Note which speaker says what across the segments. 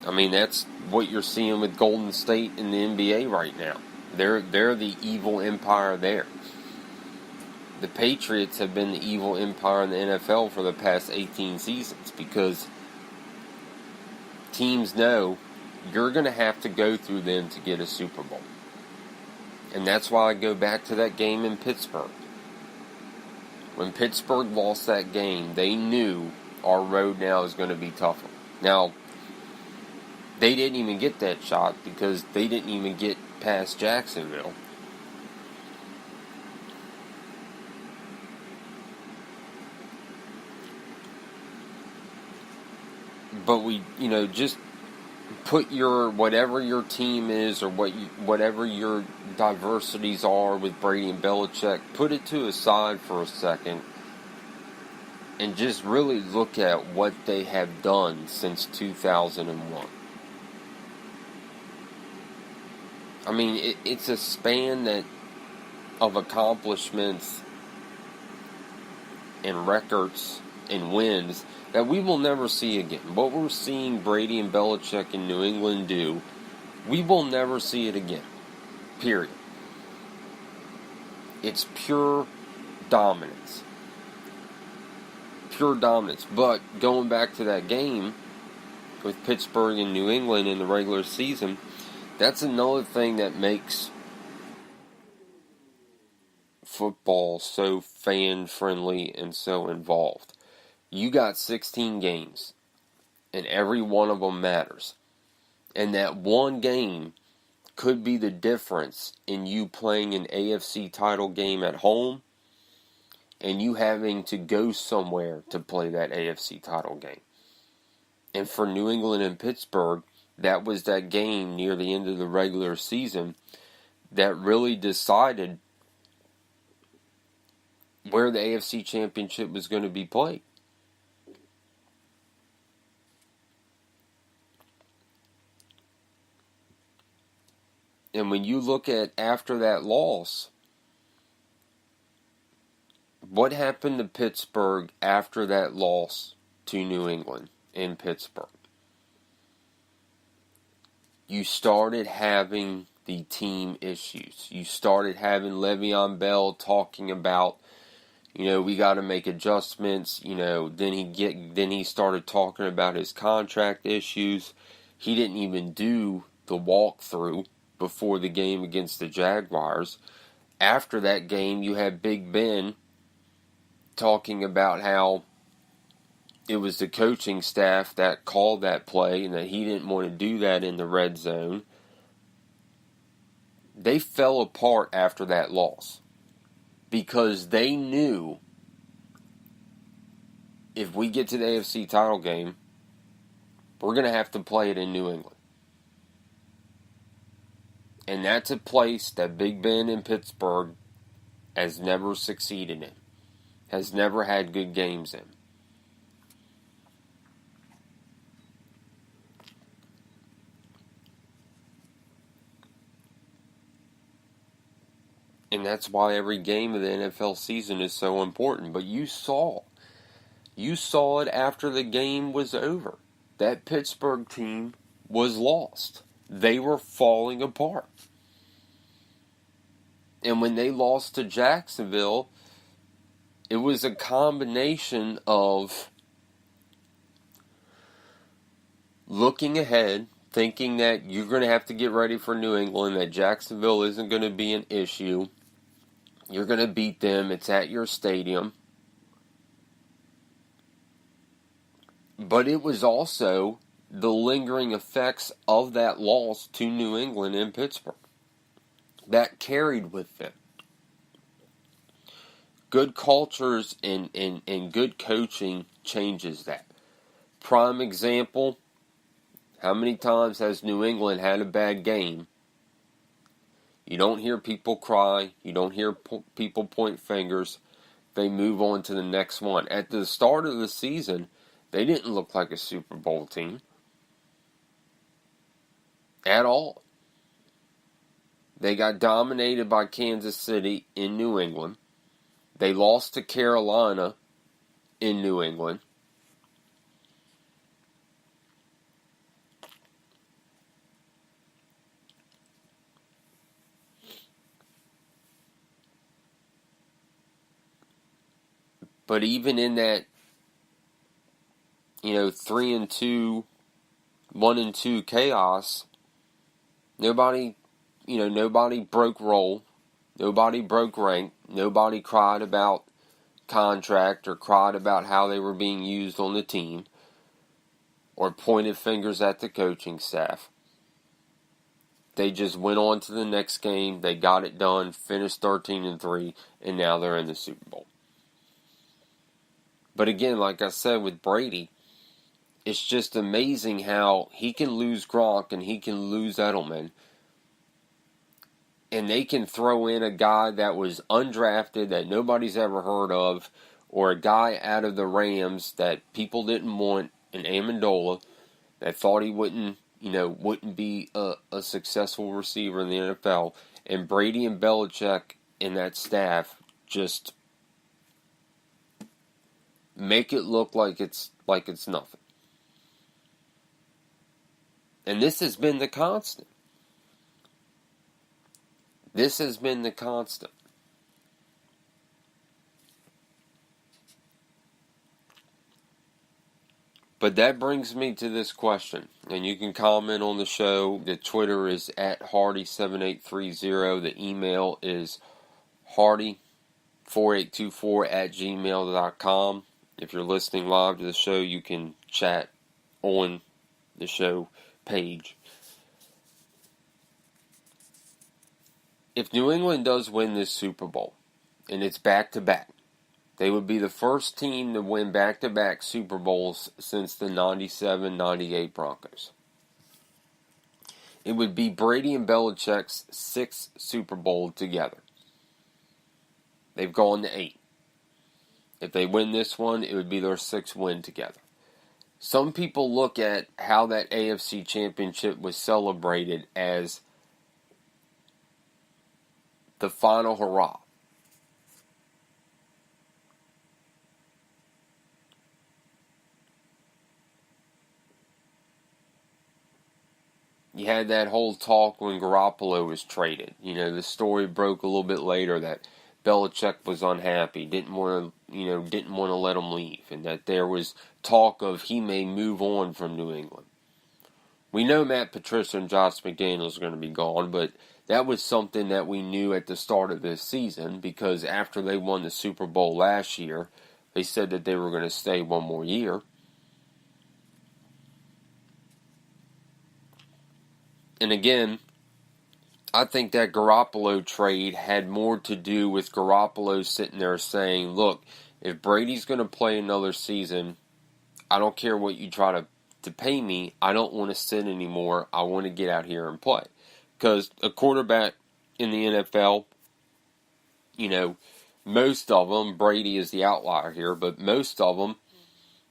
Speaker 1: I mean, that's what you're seeing with Golden State in the NBA right now. They're the evil empire there. The Patriots have been the evil empire in the NFL for the past 18 seasons because teams know you're going to have to go through them to get a Super Bowl. And that's why I go back to that game in Pittsburgh. When Pittsburgh lost that game, they knew our road now is going to be tougher. Now, they didn't even get that shot because they didn't even get past Jacksonville. But we, just put whatever your team is or whatever your diversities are with Brady and Belichick, put it to a side for a second and just really look at what they have done since 2001. I mean, it's a span of accomplishments and records and wins that we will never see again. What we're seeing Brady and Belichick in New England do, we will never see it again. Period. It's pure dominance. Pure dominance. But going back to that game with Pittsburgh and New England in the regular season, that's another thing that makes football so fan-friendly and so involved. You got 16 games, and every one of them matters. And that one game could be the difference in you playing an AFC title game at home and you having to go somewhere to play that AFC title game. And for New England and Pittsburgh, that was that game near the end of the regular season that really decided where the AFC Championship was going to be played. And when you look at after that loss, what happened to Pittsburgh after that loss to New England in Pittsburgh? You started having the team issues. You started having Le'Veon Bell talking about, we got to make adjustments. Then he started talking about his contract issues. He didn't even do the walkthrough before the game against the Jaguars. After that game, you had Big Ben talking about how it was the coaching staff that called that play and that he didn't want to do that in the red zone. They fell apart after that loss because they knew if we get to the AFC title game, we're going to have to play it in New England. And that's a place that Big Ben in Pittsburgh has never succeeded in, has never had good games in. And that's why every game of the NFL season is so important. But you saw it after the game was over. That Pittsburgh team was lost. They were falling apart. And when they lost to Jacksonville, it was a combination of looking ahead, thinking that you're going to have to get ready for New England, that Jacksonville isn't going to be an issue. You're going to beat them. It's at your stadium. But it was also the lingering effects of that loss to New England and Pittsburgh that carried with them. Good cultures and good coaching changes that. Prime example, how many times has New England had a bad game? You don't hear people cry. You don't hear people point fingers. They move on to the next one. At the start of the season, they didn't look like a Super Bowl team at all. They got dominated by Kansas City in New England. They lost to Carolina in New England. But even in that, 3-2, 1-2 chaos, nobody broke roll, nobody broke rank, nobody cried about contract or cried about how they were being used on the team or pointed fingers at the coaching staff. They just went on to the next game, they got it done, finished 13-3, and now they're in the Super Bowl. But again, like I said with Brady, it's just amazing how he can lose Gronk and he can lose Edelman, and they can throw in a guy that was undrafted that nobody's ever heard of, or a guy out of the Rams that people didn't want, an Amendola, that thought he wouldn't be a successful receiver in the NFL, and Brady and Belichick and that staff just make it look like it's nothing. And this has been the constant. This has been the constant. But that brings me to this question, and you can comment on the show. The Twitter is @Hardy7830. The email is hardy4824@gmail.com. If you're listening live to the show, you can chat on the show page. If New England does win this Super Bowl, and it's back-to-back, they would be the first team to win back-to-back Super Bowls since the 97-98 Broncos. It would be Brady and Belichick's 6th Super Bowl together. They've gone to 8. If they win this one, it would be their 6th win together. Some people look at how that AFC Championship was celebrated as the final hurrah. You had that whole talk when Garoppolo was traded. The story broke a little bit later that Belichick was unhappy, didn't want to let him leave, and that there was talk of he may move on from New England. We know Matt Patricia and Josh McDaniels are going to be gone, but that was something that we knew at the start of this season, because after they won the Super Bowl last year, they said that they were going to stay one more year. And again, I think that Garoppolo trade had more to do with Garoppolo sitting there saying, look, if Brady's going to play another season, I don't care what you try to pay me. I don't want to sit anymore. I want to get out here and play. Because a quarterback in the NFL, most of them, Brady is the outlier here, but most of them,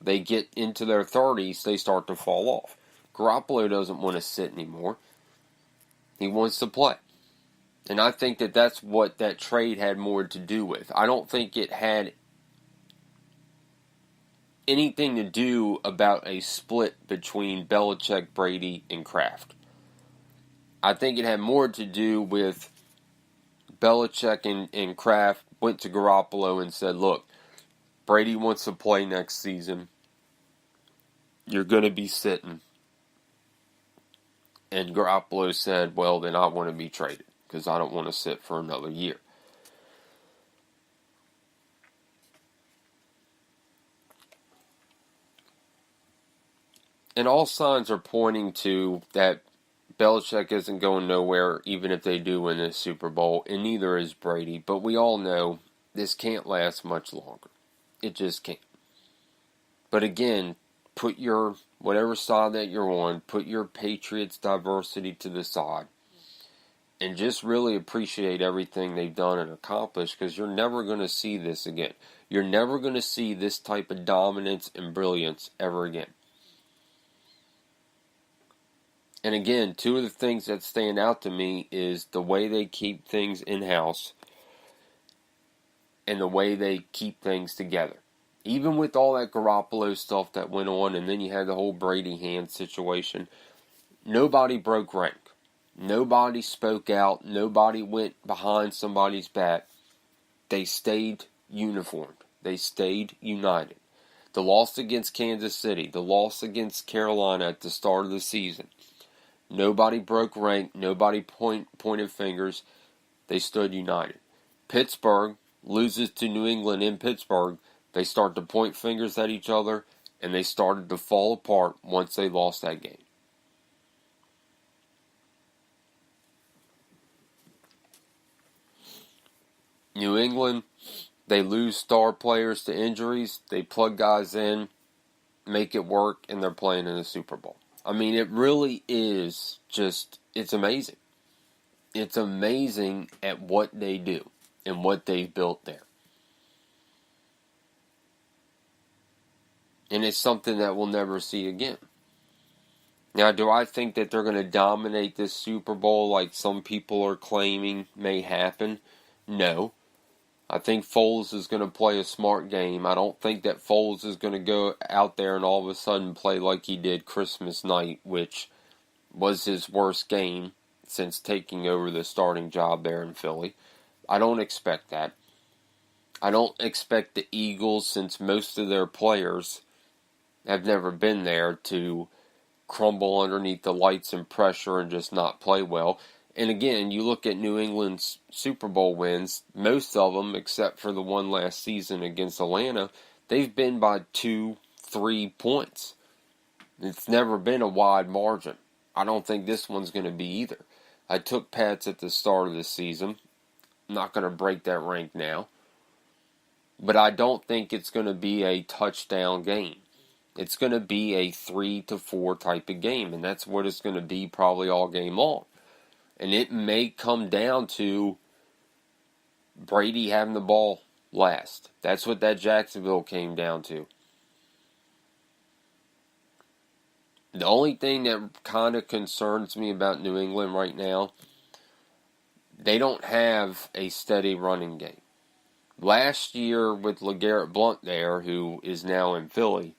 Speaker 1: they get into their 30s, they start to fall off. Garoppolo doesn't want to sit anymore. He wants to play. And I think that that's what that trade had more to do with. I don't think it had anything to do about a split between Belichick, Brady, and Kraft. I think it had more to do with Belichick and Kraft went to Garoppolo and said, look, Brady wants to play next season. You're going to be sitting. And Garoppolo said, well, then I want to be traded because I don't want to sit for another year. And all signs are pointing to that Belichick isn't going nowhere, even if they do win this Super Bowl, and neither is Brady. But we all know this can't last much longer. It just can't. But again, put your, whatever side that you're on, put your Patriots diversity to the side. And just really appreciate everything they've done and accomplished, because you're never going to see this again. You're never going to see this type of dominance and brilliance ever again. And again, two of the things that stand out to me is the way they keep things in-house and the way they keep things together. Even with all that Garoppolo stuff that went on, and then you had the whole Brady hand situation, nobody broke rank. Nobody spoke out. Nobody went behind somebody's back. They stayed uniformed. They stayed united. The loss against Kansas City, the loss against Carolina at the start of the season, nobody broke rank, nobody pointed fingers. They stood united. Pittsburgh loses to New England in Pittsburgh. They start to point fingers at each other, and they started to fall apart once they lost that game. New England, they lose star players to injuries. They plug guys in, make it work, and they're playing in the Super Bowl. I mean, it really is just, it's amazing. It's amazing at what they do and what they've built there. And it's something that we'll never see again. Now, do I think that they're going to dominate this Super Bowl like some people are claiming may happen? No. I think Foles is going to play a smart game. I don't think that Foles is going to go out there and all of a sudden play like he did Christmas night, which was his worst game since taking over the starting job there in Philly. I don't expect that. I don't expect the Eagles, since most of their players have never been there, to crumble underneath the lights and pressure and just not play well. And again, you look at New England's Super Bowl wins, most of them, except for the one last season against Atlanta, they've been by 2-3 points. It's never been a wide margin. I don't think this one's going to be either. I took Pats at the start of the season. I'm not going to break that rank now. But I don't think it's going to be a touchdown game. It's going to be a 3-4 type of game, and that's what it's going to be probably all game long. And it may come down to Brady having the ball last. That's what that Jacksonville came down to. The only thing that kind of concerns me about New England right now, they don't have a steady running game. Last year with LeGarrette Blount there, who is now in Philly,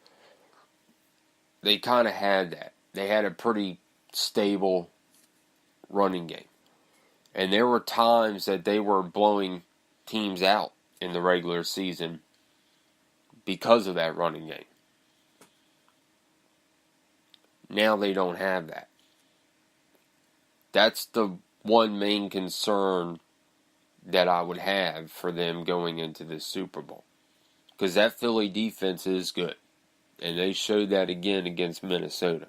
Speaker 1: they kind of had that. They had a pretty stable running game. And there were times that they were blowing teams out in the regular season because of that running game. Now they don't have that. That's the one main concern that I would have for them going into this Super Bowl. Because that Philly defense is good. And they showed that again against Minnesota.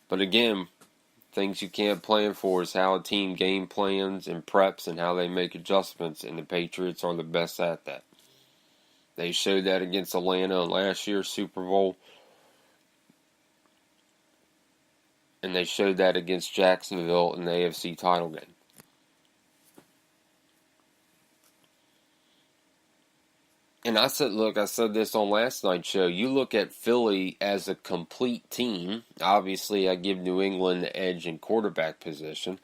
Speaker 1: But again, things you can't plan for is how a team game plans and preps and how they make adjustments. And the Patriots are the best at that. They showed that against Atlanta in last year's Super Bowl. And they showed that against Jacksonville in the AFC title game. And I said this on last night's show. You look at Philly as a complete team. Obviously, I give New England the edge in quarterback position.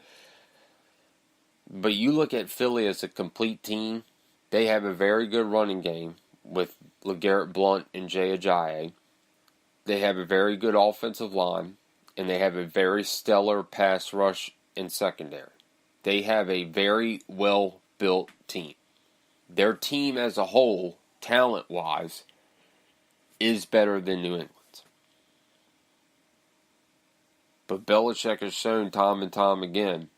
Speaker 1: But you look at Philly as a complete team. They have a very good running game with LeGarrette Blount and Jay Ajayi. They have a very good offensive line. And they have a very stellar pass rush in secondary. They have a very well-built team. Their team as a whole, talent-wise, is better than New England's. But Belichick has shown time and time again,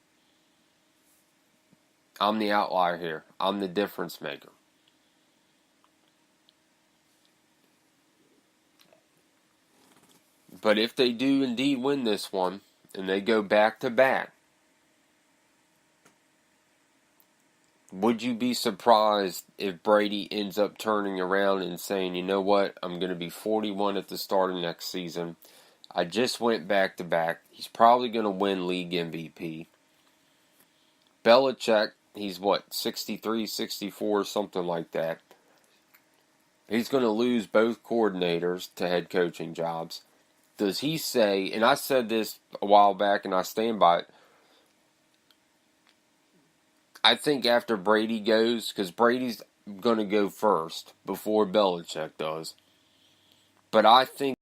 Speaker 1: I'm the outlier here. I'm the difference maker. But if they do indeed win this one, and they go back-to-back, would you be surprised if Brady ends up turning around and saying, you know what, I'm going to be 41 at the start of next season. I just went back-to-back. He's probably going to win league MVP. Belichick, he's 63, 64, something like that. He's going to lose both coordinators to head coaching jobs. Does he say, and I said this a while back and I stand by it, I think after Brady goes, because Brady's going to go first before Belichick does, but I think